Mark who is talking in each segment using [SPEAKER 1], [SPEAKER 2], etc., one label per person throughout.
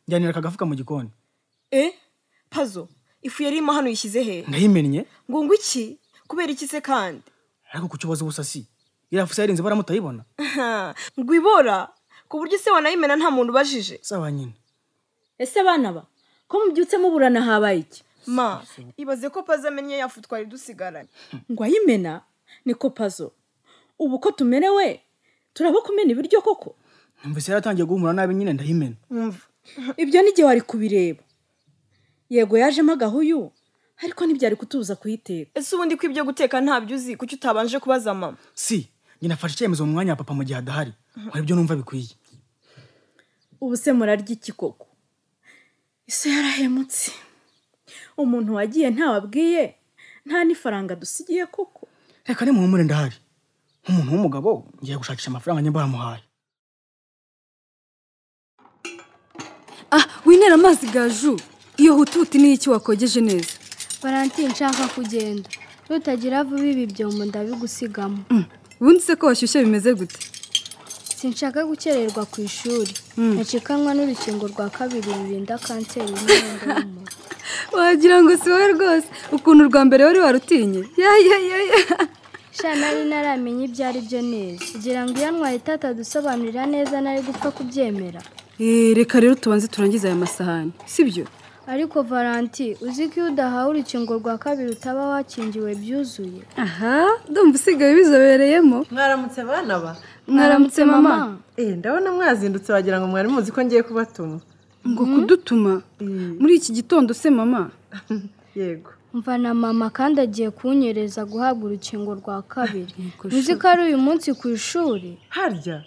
[SPEAKER 1] njyanira kagafuka mu gikoni.
[SPEAKER 2] Pazo ifu yarimo hano yishyize he?
[SPEAKER 1] Ndayimennye.
[SPEAKER 2] Ngo iki kubera iki se kandi?
[SPEAKER 1] Ariko kukibaza ubusasi irafusa yarinze baramutayibona.
[SPEAKER 2] Ngo ibora ku buryo se wanayimena nta muntu bajije.
[SPEAKER 1] Sawa nyine.
[SPEAKER 3] Ese bana ba ko mubyutse muburana habaye iki?
[SPEAKER 2] Ma ibaze ko Pazo amenye yafu twari dusigaranye.
[SPEAKER 3] Ngo ayimena niko Pazo. Ubu ko tumerewe turabo kumena ibiryo koko.
[SPEAKER 1] Numvise yaratangiye guhumura nabi nyine ndayimena.
[SPEAKER 3] Ibyo nige wari kubireba. Yego yajemo agahuyu ariko ntibyari kutuza kuyiteka.
[SPEAKER 2] Ese ubundi ko ibyo guteka ntabyo uzi kuki utabanje kubaza mama?
[SPEAKER 1] Si nyina afashe icyemezo mu mwanya wa papa mu gihe adahari. Hari ibyo numva bikwiye.
[SPEAKER 3] Ubu se murarya iki koko? Ise yarahemutse. Umuntu wagiye ntawabwiye nta n'ifaranga dusigiye koko.
[SPEAKER 1] Reka ni muhumure ndahari. Nk'umuntu w'umugabo ngiye gushakisha amafaranga nyamba bamuhaye.
[SPEAKER 4] Winera amazi Gaju. Iyo hututi ni iki wakogeje neza?
[SPEAKER 5] Valentine nshaka kugenda. Rutagira vuba ibi byombo ndabigusigamo.
[SPEAKER 4] Ubundi se ko washyushye bimeze gute?
[SPEAKER 5] Sinshaka gukererwa ku ishuri. Nacikanwa n'urukingo rwa kabiri rurinda kanseri y'inkondo y'umura.
[SPEAKER 4] Wagira ngo si wowe rwose ukuntu rwa mbere wari warutinye.
[SPEAKER 5] Sha nari naramenye ibyo ari byo neza. Kugira ngo iyo ntwaye dusobanurira neza nari gupfa kubyemera.
[SPEAKER 4] Reka rero tubanze turangiza aya masahani. Sibyo?
[SPEAKER 5] Ariko Valentine uzi ko udahawe urukingo rwa kabiri utaba wakingiwe byuzuye.
[SPEAKER 4] Ndumva usigaye bizobereyemo.
[SPEAKER 6] Mwaramutse bana ba?
[SPEAKER 4] Mwaramutse mama.
[SPEAKER 6] Ndabona mwazindutse wagira ngo mwari muzi ko ngiye kubatuma.
[SPEAKER 4] Ngo kudutuma? Muri iki gitondo se mama?
[SPEAKER 6] Yego.
[SPEAKER 5] Mva na mama kandi agiye kunyereza guhabwa urukingo rwa kabiri. Uzi ko ari uyu munsi ku ishuri?
[SPEAKER 6] Harya?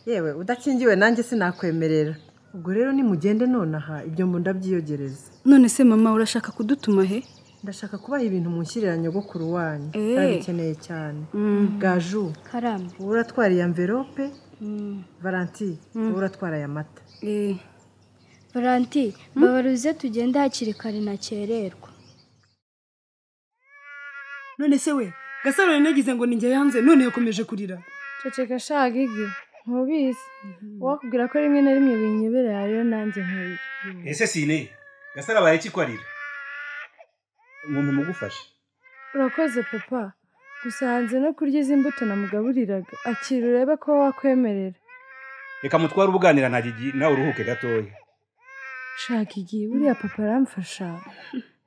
[SPEAKER 6] Yewe udakingiwe nanjye sinakwemerera. Ubwo rero nimugende nonaha ibyo ndabyiyogereza.
[SPEAKER 4] None se mama urashaka kudutuma he?
[SPEAKER 6] Ndashaka kubaha ibintu munshyirira nyogokuru wanyu. Arabikeneye cyane. Gaju.
[SPEAKER 5] Karame.
[SPEAKER 6] Uratwara iyi envelope? Valentine, uratwara aya mata.
[SPEAKER 5] Valentine, babaruze tugende hakiri kare nakererwa.
[SPEAKER 1] None se we Gasaro nagize ngo ninjye yanze none yakomeje kurira.
[SPEAKER 7] Ceceka shagigi nkubizi. Wakubwira ko rimwe na rimwe binyebera rero nanjye nkabira.
[SPEAKER 8] Ese Sine Gasaro abaye ikikwarira. Umuntu mugufashe.
[SPEAKER 7] Urakoze papa. Gusanze no kurya izimbuto namugaburiraga. Akira urebe ko wakwemerera.
[SPEAKER 8] Reka mutwara ubuganira na Gigi nawe uruhuke gatoya.
[SPEAKER 7] Shagigi buriya papa aramfasha.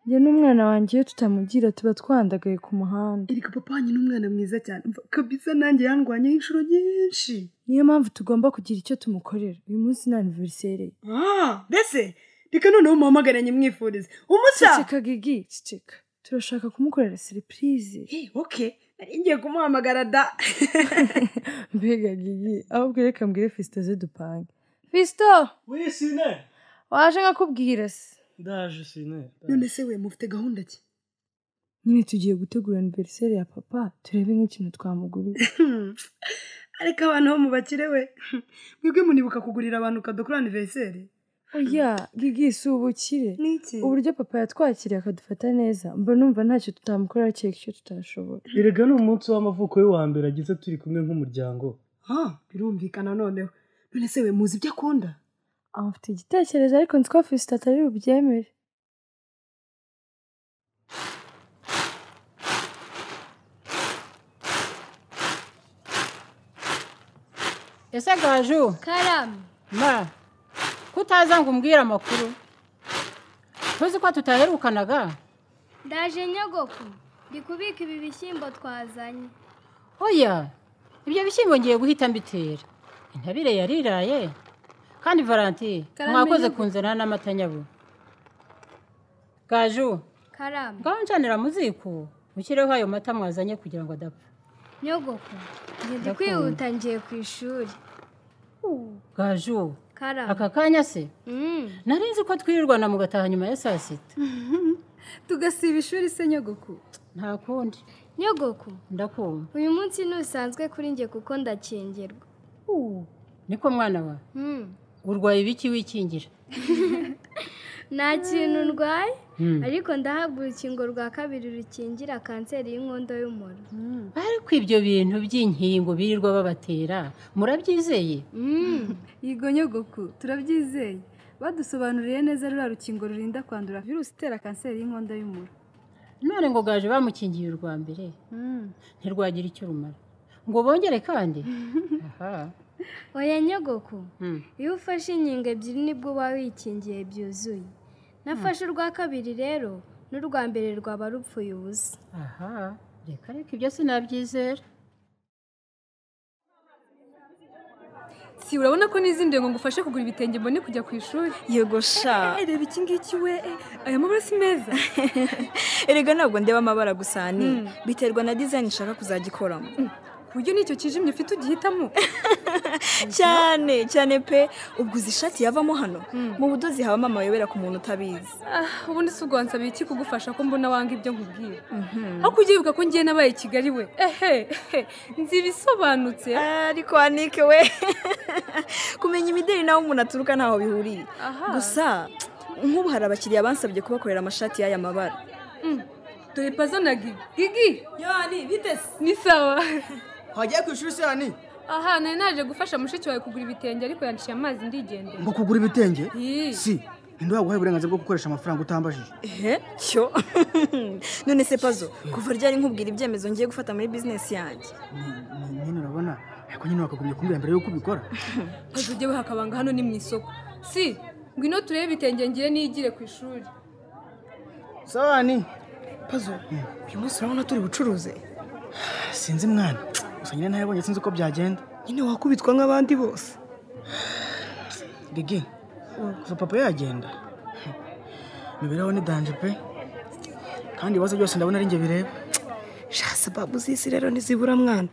[SPEAKER 7] Njye n'umwana wanjye iyo tutamugira tuba twandagaye ku muhanda.
[SPEAKER 1] Erika papa wanyu n'umwana mwiza cyane. Kabisa nanjye yandwanye inshuro nyinshi.
[SPEAKER 7] Niyo mpamvu tugomba kugira icyo tumukorera. Uyu munsi ni anniversaire.
[SPEAKER 1] Mbese reka noneho muhamagaranye mwifurize. Umusa.
[SPEAKER 7] Ceceka Gigi, ceceka. Turashaka kumukorera surprise.
[SPEAKER 1] Okay. Ngiye kumuhamagara da.
[SPEAKER 7] Mbega Gigi, ahubwo reka mbwire Fisto ze dupange. Fisto!
[SPEAKER 1] Oui, Sine.
[SPEAKER 7] Waje nkakubwira se.
[SPEAKER 1] Ndaje Sine. None se we mufite gahunda ki?
[SPEAKER 7] Nyine tugiye gutegura anniversaire ya papa, turebe nk'ikintu twamugurira.
[SPEAKER 1] Ariko abantu bo mubakire we. Mwebwe munibuka kugurira abantu kadokora anniversaire?
[SPEAKER 7] Oya, Gigi si ubukire.
[SPEAKER 1] Niki?
[SPEAKER 7] Uburyo papa yatwakiriye akadufata neza, mba numva ntacyo tutamukorera cyeka icyo tutashobora.
[SPEAKER 9] Erega ni umunsi w'amavuko we wa mbere agize turi kumwe nk'umuryango.
[SPEAKER 1] Birumvikana noneho. None se we muzi ibyo akunda?
[SPEAKER 7] Afite igitekerezo ariko nzi ko Fisto atari bubyemere.
[SPEAKER 10] Ese Gaju?
[SPEAKER 5] Karame.
[SPEAKER 10] Ma. Kutaza ngo umbwire amakuru. Tuzi ko tutaherukanaga.
[SPEAKER 5] Ndaje nyogoko. Ndi kubika ibi bishyimbo twazanye.
[SPEAKER 10] Oya. Ibyo bishyimbo ngiye guhita mbitera. Intabire yariraye. Kandi Valentine, mwakoze kunzana n'amata nyabu. Gaju.
[SPEAKER 5] Karame.
[SPEAKER 10] Nganjanira muziko. Mukireho ayo mata mwazanye kugira ngo adapfa.
[SPEAKER 5] Nyogoko. Ndi kwihuta ngiye ku ishuri.
[SPEAKER 10] Gaju.
[SPEAKER 5] Karame.
[SPEAKER 10] Aka kanya se? Narinzi ko twirirwana mu gataha nyuma ya saa sita.
[SPEAKER 4] Tugasiba ishuri se nyogoko?
[SPEAKER 10] Nta kundi.
[SPEAKER 5] Nyogoko.
[SPEAKER 10] Ndakumva.
[SPEAKER 5] Uyu munsi nusanzwe kuri nge kuko ndakingirwa.
[SPEAKER 10] Niko mwana wa? Urwaye ibiki wikingira?
[SPEAKER 5] Nta kintu ndwaye, ariko ndahabwa urukingo rwa kabiri rukingira kanseri y'inkondo y'umura.
[SPEAKER 10] Ariko ibyo bintu by'inkingo birirwa babatera, murabyizeye?
[SPEAKER 4] Yego nyogoko, turabyizeye. badusobanuriye neza ruriya rukingo rurinda kwandura virusi itera kanseri y'inkondo y'umura.
[SPEAKER 10] none ngo gaje bamukingiye urwa mbere ntirwagira icyo rumara ngo bongere kandi aha
[SPEAKER 5] oya nyogoko iyo ufashe inkingo ebyiri nibwo uba wikingiye byuzuye nafashe urwa kabiri rero n'urwa mbere rwaba rupfuye ubusa.
[SPEAKER 10] aha reka ibyo sinabyizera.
[SPEAKER 4] Si urabona ko n'izindi ngo ngufashe kugura ibitenge mbone kujya ku ishuri?
[SPEAKER 2] Yego sha.
[SPEAKER 4] Reba iki ngiki we. Aya mabara si meza.
[SPEAKER 2] Erega ntabwo ndeba amabara gusa ni biterwa na design nshaka kuzagikoramo.
[SPEAKER 4] Buryo nicyo kijimye ufite ugihitamo.
[SPEAKER 2] cyane pe ubwo uzishati yavamo hano mu budozi habamo amayobera ku muntu utabizi.
[SPEAKER 4] Ubundi si ubwo wansabiye iki kugufasha ko mbona wanga ibyo nkubwira. Aho kugibuka ko ngiye nabaye i Kigali we. Nzi bisobanutse.
[SPEAKER 2] Ariko Anike we. Kumenya imideli naho umuntu aturuka ntaho bihuriye. Gusa nk'ubu hari abakiriya bansabye kubakorera amashati y'aya mabara.
[SPEAKER 4] Dore pazo na Gigi.
[SPEAKER 2] Yani bitese.
[SPEAKER 4] Ni sawa.
[SPEAKER 11] Hagiye ku ishuri se yani?
[SPEAKER 4] Aha nari naje gufasha mushiki wawe kugura ibitenge ariko yanciye amazi ndigendera.
[SPEAKER 11] Ngo kugura ibitenge? Si. Ninde waguhaye uburenganzira bwo gukoresha amafaranga utambajije?
[SPEAKER 2] Cyo. None se pazo kuva ryari nkubwira ibyemezo ngiye gufata muri business yanjye.
[SPEAKER 11] Nyine urabona ariko nyine wakagumye kumbwira mbere yuko ubikora.
[SPEAKER 4] Pazo ujye hakabanga hano ni mu isoko. Si ngwino turebe ibitenge ngiye nigire ku ishuri.
[SPEAKER 11] Sawa ni.
[SPEAKER 1] Pazo uyu munsi urabona turi bucuruze?
[SPEAKER 11] Sinzi mwana. Gusa nyine ntabonye sinzi uko byagenda.
[SPEAKER 1] Nyine wakubitwa nk'abandi bose.
[SPEAKER 11] Gigi. Kuva papa yagenda. Mibereho ni danje pe. Kandi ibibazo byose ndabona ari nge bireba.
[SPEAKER 1] Sha sababu zisi rero nizibura mwana.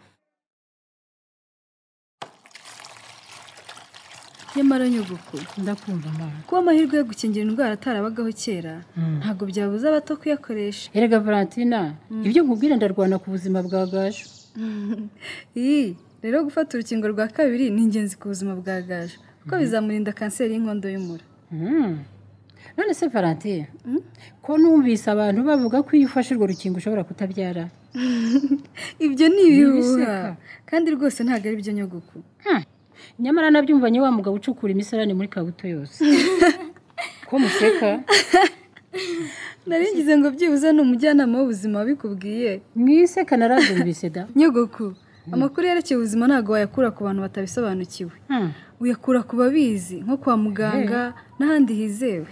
[SPEAKER 4] Nyamara nyogoko
[SPEAKER 10] ndakumva mama.
[SPEAKER 4] Kuba amahirwe yo gukingira indwara atarabagaho kera ntabwo byabuza abato kuyakoresha.
[SPEAKER 10] Erega Valentina ibyo nkubwira ndarwana ku buzima bwa Gaju.
[SPEAKER 4] Rero gufata urukingo rwa kabiri ni ingenzi ku buzima bwa Gaju kuko bizamurinda kanseri y'inkondo y'umura.
[SPEAKER 10] None se Valentina ko numvise abantu bavuga ko iyo ufashe urwo rukingo ushobora kutabyara?
[SPEAKER 4] Ibyo ni ibihuha kandi rwose ntabwo ari byo nyogoko.
[SPEAKER 10] Nyamara nabyumvanye wa mugabo ucukura imisarane muri Kabuto yose. Ko museka?
[SPEAKER 4] Naringize ngo byibuze ni umujyanama w'ubuzima wabikubwiye.
[SPEAKER 10] Mwiseka narazumvise da.
[SPEAKER 4] Nyogoko amakuru yerekeye ubuzima ntabwo wayakura ku bantu batabisobanukiwe. Uyakura ku babizi nko kwa muganga n'ahandi hizewe.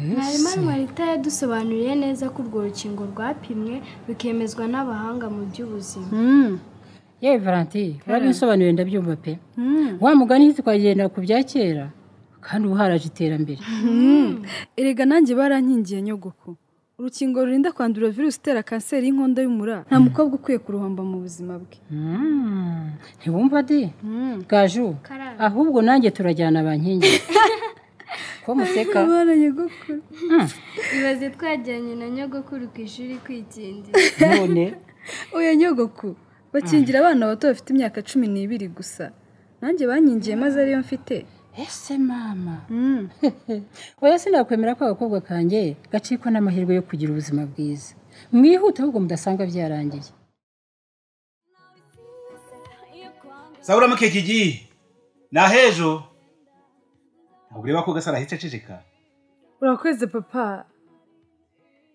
[SPEAKER 5] Mwarimu Marita yadusobanuriye neza ko urwo rukingo rwapimwe bikemezwa n'abahanga mu by'ubuzima.
[SPEAKER 10] Yewe Valentina urabisobanuriye ndabyumva pe. Wa mugani twagenda ku bya kera kandi ubu haraje iterambere.
[SPEAKER 4] Erega nanjye barankingiye nyogoko. Urukingo rurinda kwandura virusi itera kanseri y'inkondo y'umura nta mukobwa ukwiye kuruhomba mu buzima bwe.
[SPEAKER 10] Ntiwumva de? Gaju ahubwo nanjye turajyana abankingi. Ko museka?
[SPEAKER 4] Bana nyogokuru.
[SPEAKER 5] Ibaze twajyanye na nyogokuru ku ishuri kwikingira.
[SPEAKER 10] None
[SPEAKER 4] oya nyogoko bakingira abana bato bafite imyaka 12 gusa. Nanjye bankingiye maze ariyo mfite.
[SPEAKER 10] Ese mama. Oya sinakwemera ko abakobwa kanjye gacikwa n'amahirwe yo kugira ubuzima bwiza. Mwihute ahubwo mudasanga byarangiye.
[SPEAKER 8] Saura mukekigi. Na hejo. Ureba ko gasara hice ceceka.
[SPEAKER 7] Urakweze papa.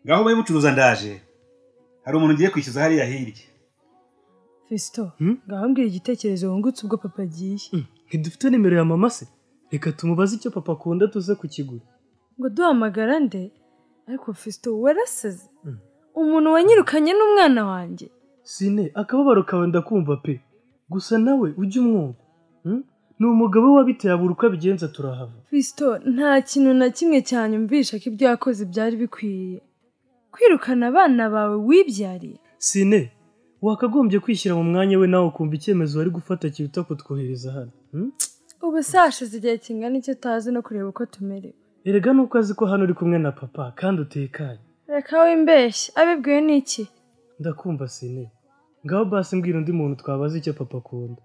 [SPEAKER 8] Ngaho baye mucuruza ndaje. Hari umuntu ngiye kwishyuza hariya hirya.
[SPEAKER 7] Fisto, ngaho mbwira igitekerezo wungutse ubwo papa agiye.
[SPEAKER 9] Ntidufite nimero ya mama se? Reka tumubaze icyo papa akunda tuze kukigura.
[SPEAKER 7] Ngo duhamagara nde? Ariko Fisto warasaze. Umuntu wanyirukanye n'umwana wanjye.
[SPEAKER 9] Sine, akababaro kawe ndakumva pe. Gusa nawe ujye umwumva. Ni umugabo wabiteye abura uko abigenza turahava.
[SPEAKER 7] Fisto, nta kintu na kimwe cyanyumvisha ko ibyo yakoze byari bikwiye. Kwirukana abana bawe wibyariye.
[SPEAKER 9] Sine, wakagombye kwishyira mu mwanya we nawe kumva icyemezo wari gufata kiruta kutwohereza hano.
[SPEAKER 7] Ubu sashize igihe kingana icyo tazi no kureba uko tumerewe.
[SPEAKER 9] Erega nuko azi ko hano uri kumwe na papa kandi utekanye.
[SPEAKER 7] Reka wimbeshye, abibwiwe n'iki?
[SPEAKER 9] Ndakumva Sine. Ngaho basi mbwira undi muntu twabaza icyo papa akunda.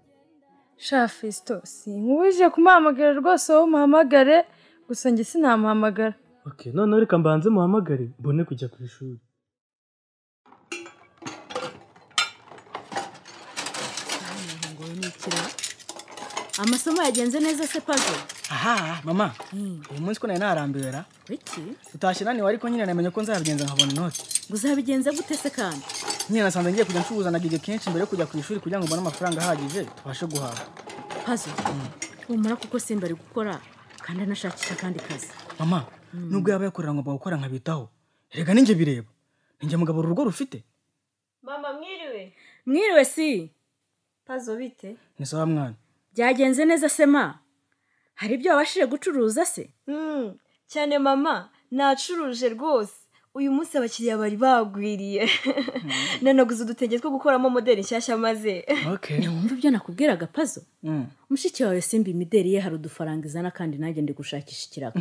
[SPEAKER 7] Sha Fisto, sinkubije kumuhamagara rwose wowe umuhamagare, gusa njye sinamuhamagara.
[SPEAKER 9] Okay, none reka mbanze muhamagare mbone kujya ku ishuri.
[SPEAKER 3] Amasomo yagenze neza se Pazo?
[SPEAKER 11] aha mama uyu munsi ko nari narambiwe ra
[SPEAKER 3] iki
[SPEAKER 11] utashye naniwe ariko nyine namenye ko nzabigenza nkabona inoti
[SPEAKER 3] uzabigenza gute se kandi
[SPEAKER 11] nyine nasanze ngiye kujya ncuruza na gige kenshi mbere yo kujya ku ishuri kugira ngo mbone amafaranga ahagije tubashe guhaha
[SPEAKER 3] pazo umara kuko simba ari gukora kandi anashakisha kandi kazi
[SPEAKER 11] mama nubwo yaba yakorera ngo bagukora nkabitaho erega ninjye bireba ninjye mugabo urugo rufite
[SPEAKER 2] mama mwiriwe
[SPEAKER 3] mwiriwe si
[SPEAKER 2] pazo bite
[SPEAKER 11] ni sawa mwana
[SPEAKER 3] byagenze neza se ma hari ibyo wabashije gucuruza se
[SPEAKER 2] cyane mama nacuruje rwose uyu munsi abakiriya bari bagwiriye nanaguze udutenge two gukoramo modeli nshyashya maze
[SPEAKER 3] wumva ibyo nakubwiraga pazo mushiki wawe simba imideli ye hari udufaranga izana kandi nanjye ndi gushakisha ikirago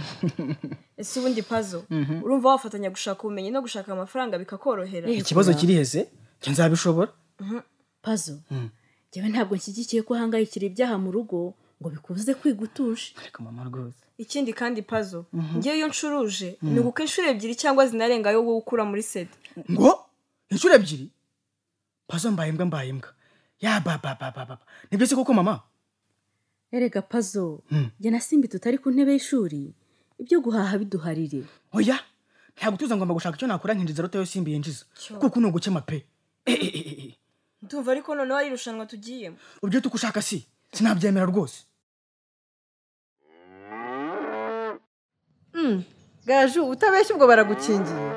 [SPEAKER 2] ese ubundi pazo urumva wafatanya gushaka ubumenyi no gushaka amafaranga bikakorohera
[SPEAKER 11] ikibazo kiri heze cyo nzabishobora
[SPEAKER 3] pazo njyewe ntabwo nshyigikiye ko uhangayikira ibyaha mu rugo ngo bikubuze kwiga utuje
[SPEAKER 11] ariko mama rwose
[SPEAKER 2] ikindi kandi pazo ngewe iyo ncuruje ni uguka inshuro ebyiri cyangwa zinarenga yo gukura muri sede
[SPEAKER 11] ngo inshuro ebyiri pazo mbaye imbwa ya baba nibyo se koko mama
[SPEAKER 3] erega pazo njye na simbi tutari ku ntebe y'ishuri ibyo guhaha biduharire
[SPEAKER 11] oya ntabwo tuza ngomba gushaka icyo nakora nkinjiza rote yo simbi yinjiza kuko ni ugukema pe
[SPEAKER 2] ndumva ariko noneho ari irushanwa tugiyemo
[SPEAKER 11] ubyo tukushaka si sinabyemera rwose
[SPEAKER 6] Gaju utabeshya ubwo baragukingiye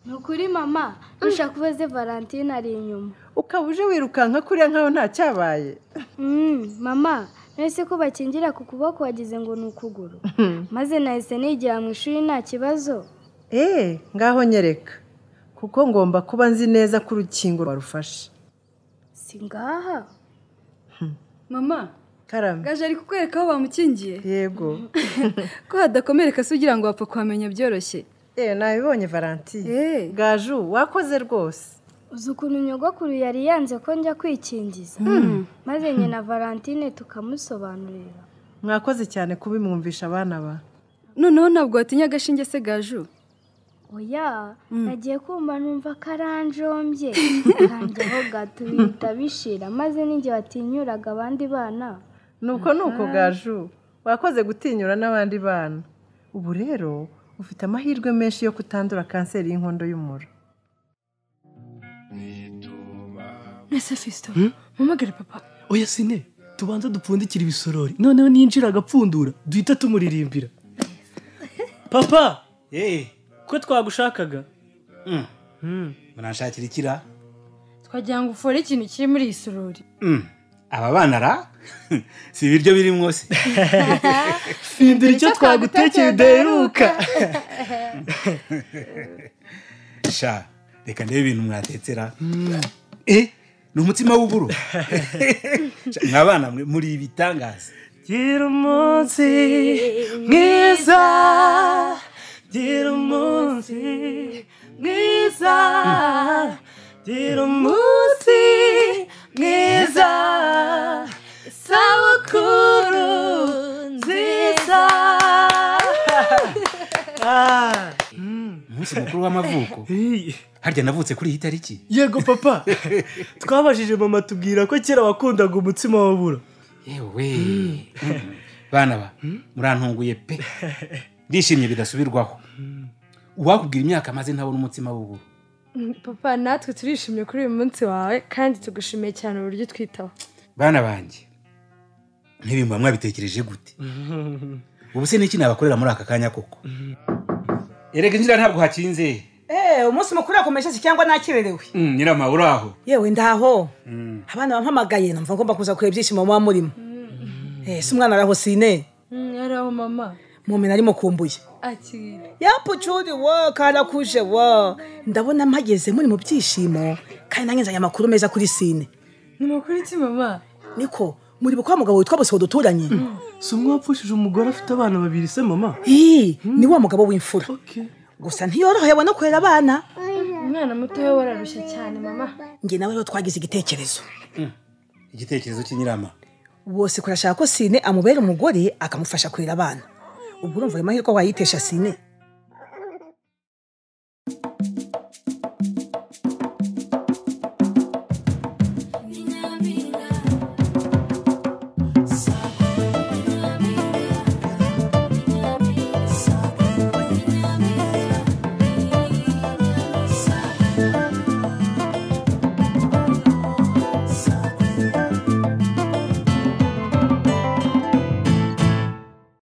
[SPEAKER 5] ni ukuri mama ushaka kubaze Valentine ari inyuma
[SPEAKER 6] ukaba uje wirukanka kuriya nkaho nta cyabaye
[SPEAKER 5] mama nahise ko bakingira ku kuboko wagize ngo ni ukuguru maze nahise nigira mu ishuri nta kibazo
[SPEAKER 6] ngaho nyereka kuko ngomba kuba nzi neza ko urukingo rwarufashe
[SPEAKER 5] si ngaha
[SPEAKER 4] mama
[SPEAKER 6] karame
[SPEAKER 4] Gaje ari kukwereka aho bamukingiye
[SPEAKER 6] yego
[SPEAKER 4] ko hadakomereka se ugira ngo wapfa kuhamenya byoroshye
[SPEAKER 6] nabibonye Valentine Gaju wakoze rwose
[SPEAKER 5] uzi ukuntu nyogokuru yari yanze ko njya kwikingiza maze njye na Valentine tukamusobanurira
[SPEAKER 6] mwakoze cyane kubimwumvisha abana ba
[SPEAKER 4] noneho ntabwo watinya agashinge se Gaju
[SPEAKER 5] oya nagiye kumva numva karanjombye kanjyeho gato bihita bishira maze ninjye watinyuraga abandi bana
[SPEAKER 6] nuko Gaju wakoze gutinyura n'abandi bana ubu rero ufite amahirwe menshi yo kutandura kanseri y'inkondo y'umura
[SPEAKER 7] Nese Fisto mpamagare papa oya sine tubanza dupfundikira ibisorori noneho ninjira agapfundura duhita tumuririmbira papa ko twagushakaga
[SPEAKER 8] munashakira ikira
[SPEAKER 7] twagira ngo ufore ikintu kiri muri iyi sorori
[SPEAKER 8] aba bana ra si ibiryo birimo se
[SPEAKER 7] findura icyo twagutekeye udaheruka
[SPEAKER 8] sha reka ndebe ibintu mwatetsera ni umutsima w'uburo mwabana muri ibitangaza
[SPEAKER 7] gira umunsi mwiza gira umunsi mwiza gira umunsi mwiza isabukuru nziza
[SPEAKER 8] umunsi mukuru w'amavuko harya navutse kuri iyi tariki
[SPEAKER 7] yego papa twabajije mama tubwira ko kera wakundaga umutsima w'uburo
[SPEAKER 8] yewe bana ba murantunguye pe ndishimye bidasubirwaho uwakubwira imyaka maze ntabona umutsima w'uburo
[SPEAKER 7] papa natwe turishimye kuri uyu munsi wawe kandi tugushimiye cyane uburyo utwitaho
[SPEAKER 8] bana banjye ntibimba mwabitekereje gute ubu se n'iki nabakorera muri aka kanya koko erega inzira ntabwo hakinze
[SPEAKER 12] umunsi mukuru yakomeje cyangwa nakirerewe
[SPEAKER 8] nyirama uraho
[SPEAKER 12] yewe ndaho abana bampamagaye numva ngomba kuza kureba ibyishimo muba murimo si umwana araho sine
[SPEAKER 7] yaraho mama
[SPEAKER 12] mumena arimo kumbuye
[SPEAKER 7] akira
[SPEAKER 12] yapucuri wo karakuje wo ndabona mpageze muri mu byishimo kandi nanjye nzanye amakuru meza kuri sine
[SPEAKER 7] ni makuru iki mama
[SPEAKER 12] niko muri bukwa mugabo witwa bose duturanye
[SPEAKER 7] si umwe wapfushije umugore afite abana babiri se mama
[SPEAKER 12] ni wa mugabo w'imfura gusa ntiyoroheye no kurera abana
[SPEAKER 7] umwana muto we wararushye cyane mama
[SPEAKER 12] njye nawe rero twagize igitekerezo
[SPEAKER 8] igitekerezo cy'inyirama
[SPEAKER 12] bose kurashaka ko sine amubera umugore akamufasha kurera abana ubwo urumva ayo mahirwe wayitesha sine